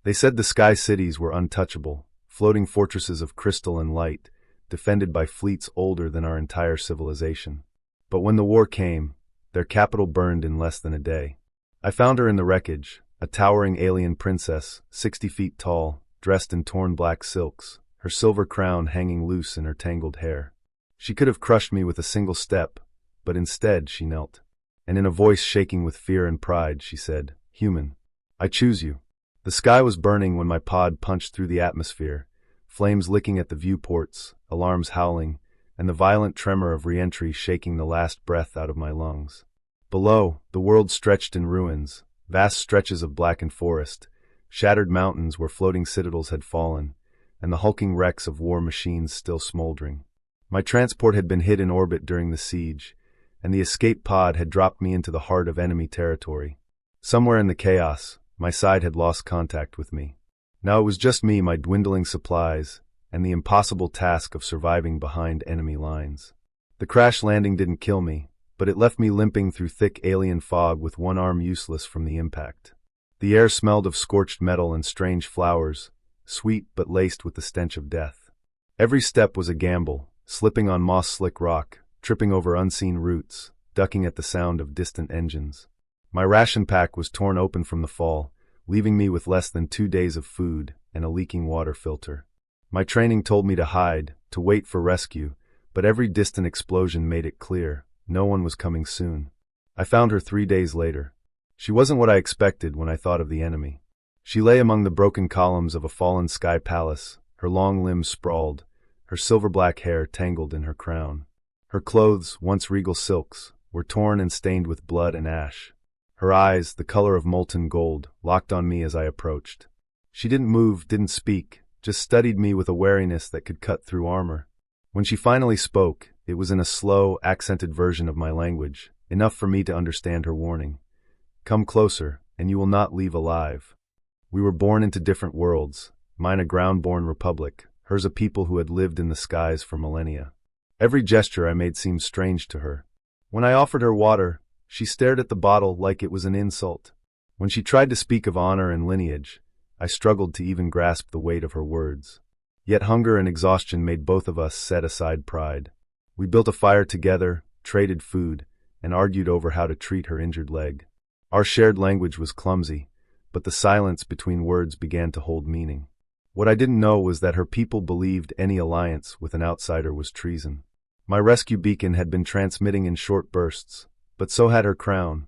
They said the sky cities were untouchable, floating fortresses of crystal and light, defended by fleets older than our entire civilization. But when the war came, their capital burned in less than a day. I found her in the wreckage, a towering alien princess, 60 feet tall, dressed in torn black silks, her silver crown hanging loose in her tangled hair. She could have crushed me with a single step, but instead she knelt. And in a voice shaking with fear and pride, she said, "Human, I choose you." The sky was burning when my pod punched through the atmosphere, flames licking at the viewports, alarms howling, and the violent tremor of re-entry shaking the last breath out of my lungs. Below, the world stretched in ruins, vast stretches of blackened forest, shattered mountains where floating citadels had fallen, and the hulking wrecks of war machines still smoldering. My transport had been hit in orbit during the siege, and the escape pod had dropped me into the heart of enemy territory. Somewhere in the chaos, my side had lost contact with me. Now it was just me, my dwindling supplies, and the impossible task of surviving behind enemy lines. The crash landing didn't kill me, but it left me limping through thick alien fog with one arm useless from the impact. The air smelled of scorched metal and strange flowers, sweet but laced with the stench of death. Every step was a gamble, slipping on moss-slick rock, tripping over unseen roots, ducking at the sound of distant engines. My ration pack was torn open from the fall, leaving me with less than 2 days of food and a leaking water filter. My training told me to hide, to wait for rescue, but every distant explosion made it clear no one was coming soon. I found her 3 days later. She wasn't what I expected when I thought of the enemy. She lay among the broken columns of a fallen sky palace, her long limbs sprawled, her silver-black hair tangled in her crown. Her clothes, once regal silks, were torn and stained with blood and ash. Her eyes, the color of molten gold, locked on me as I approached. She didn't move, didn't speak, just studied me with a wariness that could cut through armor. When she finally spoke, it was in a slow, accented version of my language, enough for me to understand her warning. "Come closer, and you will not leave alive." We were born into different worlds, mine a ground-born republic, hers a people who had lived in the skies for millennia. Every gesture I made seemed strange to her. When I offered her water, she stared at the bottle like it was an insult. When she tried to speak of honor and lineage, I struggled to even grasp the weight of her words. Yet hunger and exhaustion made both of us set aside pride. We built a fire together, traded food, and argued over how to treat her injured leg. Our shared language was clumsy, but the silence between words began to hold meaning. What I didn't know was that her people believed any alliance with an outsider was treason. My rescue beacon had been transmitting in short bursts, but so had her crown,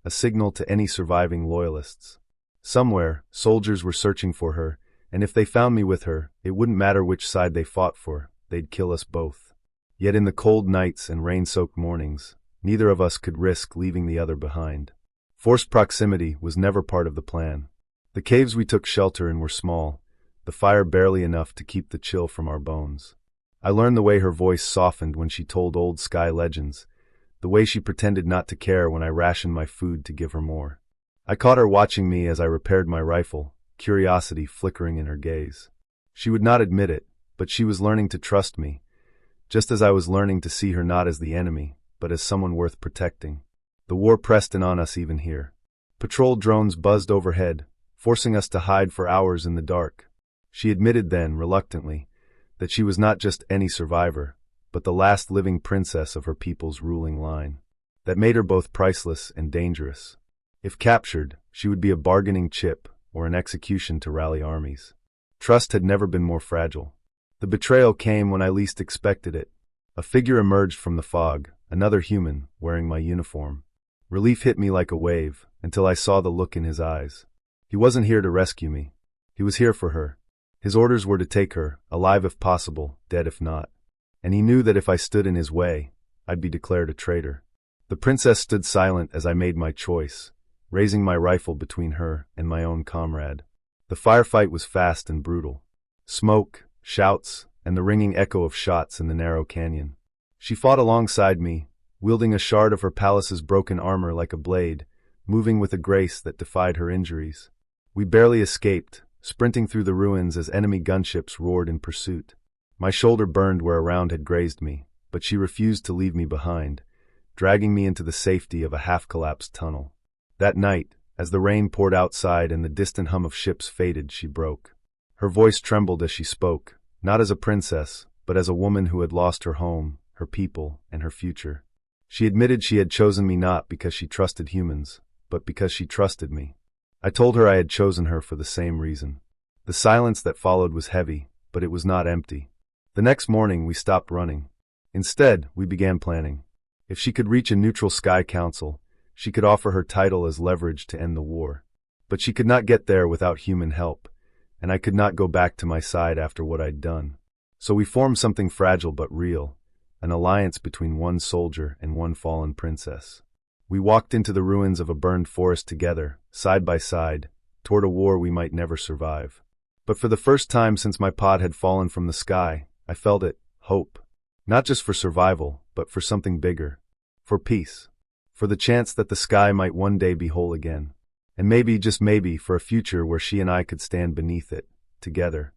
a signal to any surviving loyalists. Somewhere, soldiers were searching for her, and if they found me with her, it wouldn't matter which side they fought for, they'd kill us both. Yet in the cold nights and rain-soaked mornings, neither of us could risk leaving the other behind. Forced proximity was never part of the plan. The caves we took shelter in were small, the fire barely enough to keep the chill from our bones. I learned the way her voice softened when she told old sky legends, the way she pretended not to care when I rationed my food to give her more. I caught her watching me as I repaired my rifle, curiosity flickering in her gaze. She would not admit it, but she was learning to trust me, just as I was learning to see her not as the enemy, but as someone worth protecting. The war pressed in on us even here. Patrol drones buzzed overhead, forcing us to hide for hours in the dark. She admitted then, reluctantly, that she was not just any survivor, but the last living princess of her people's ruling line. That made her both priceless and dangerous. If captured, she would be a bargaining chip or an execution to rally armies. Trust had never been more fragile. The betrayal came when I least expected it. A figure emerged from the fog, another human, wearing my uniform. Relief hit me like a wave, until I saw the look in his eyes. He wasn't here to rescue me. He was here for her. His orders were to take her, alive if possible, dead if not. And he knew that if I stood in his way, I'd be declared a traitor. The princess stood silent as I made my choice, raising my rifle between her and my own comrade. The firefight was fast and brutal. Smoke, shouts, and the ringing echo of shots in the narrow canyon. She fought alongside me, wielding a shard of her palace's broken armor like a blade, moving with a grace that defied her injuries. We barely escaped, sprinting through the ruins as enemy gunships roared in pursuit. My shoulder burned where a round had grazed me, but she refused to leave me behind, dragging me into the safety of a half-collapsed tunnel. That night, As the rain poured outside and the distant hum of ships faded, she broke. Her voice trembled as she spoke, not as a princess, but as a woman who had lost her home, her people, and her future. She admitted she had chosen me not because she trusted humans, but because she trusted me. I told her I had chosen her for the same reason. The silence that followed was heavy, but it was not empty. The next morning, we stopped running. Instead, we began planning. If she could reach a neutral sky council, she could offer her title as leverage to end the war. But she could not get there without human help, and I could not go back to my side after what I'd done. So we formed something fragile but real, an alliance between one soldier and one fallen princess. We walked into the ruins of a burned forest together, side by side, toward a war we might never survive. But for the first time since my pod had fallen from the sky, I felt it, hope. Not just for survival, but for something bigger. For peace. For the chance that the sky might one day be whole again. And maybe, just maybe, for a future where she and I could stand beneath it, together.